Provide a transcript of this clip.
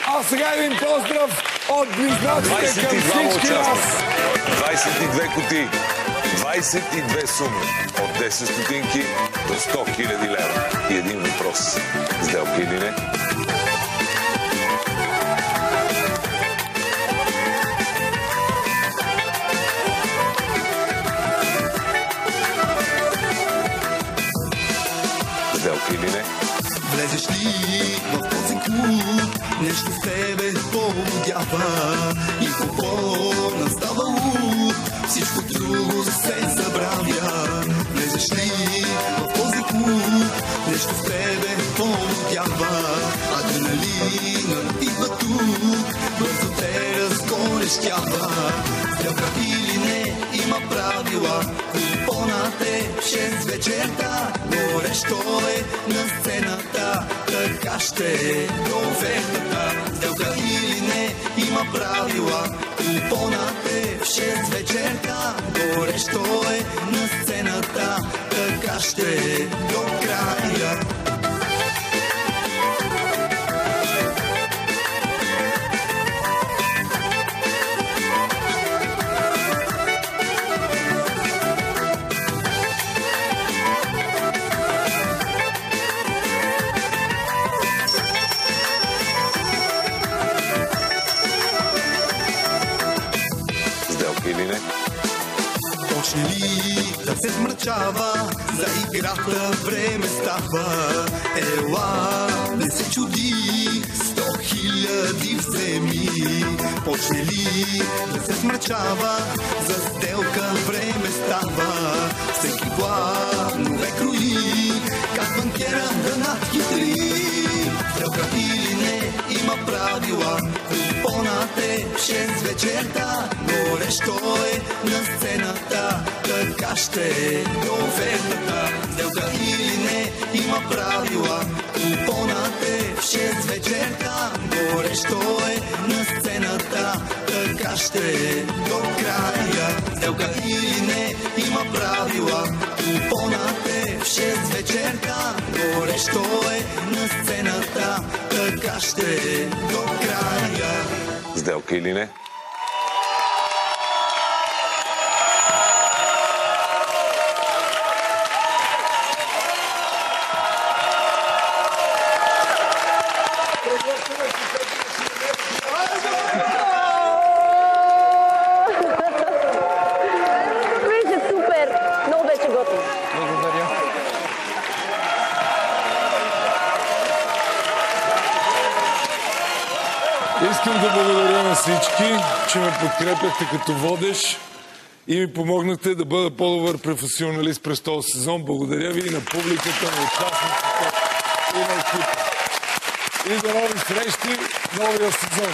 А сега един поздрав от близнаците към 22 всички нас. 22 кутии, 22 суми от 10 стотинки до 100 000 лева. И един въпрос. Сделка или не? Сделка или не? Влезеш ли в този клуб, нещо в тебе полудява и какво настава луд, всичко друго се забравя. Влезеш ли в този клуб, нещо в тебе полудява, адреналинът идва тук, бързо те разгорещява. Сделка или не, има правила, купонът е 6 вечерта, горещо е на сцената, така ще е до офертата. Сделка или не, има правила, купонът е 6 вечерта, горещо е на сцената, така ще е до края. Или не? Почне ли да се смърчава, за играта време става. Ела, не се чуди, 100 000 вземи. Почне ли да се смърчава, за сделка време става. Всеки планове крои, как банкера да надхитри. Сделка или не, има правила, купонът е 6 вечерта, горещо е на сцената, така ще е до офертата. Сделка или не, има правила, купонът е 6 вечерта, горещо е на сцената, така ще е до края. Сделка или не, има правила, купонът е 6 вечерта, горещо е на сцената, така ще е до края. Сделка или не? Беше супер! Много беше готино. Благодаря. Искам да благодаря на всички, че ме подкрепяхте като водещ и ми помогнахте да бъда по-добър професионалист през този сезон. Благодаря ви и на публиката, на участниците и на екипа. И до нови срещи в новия сезон.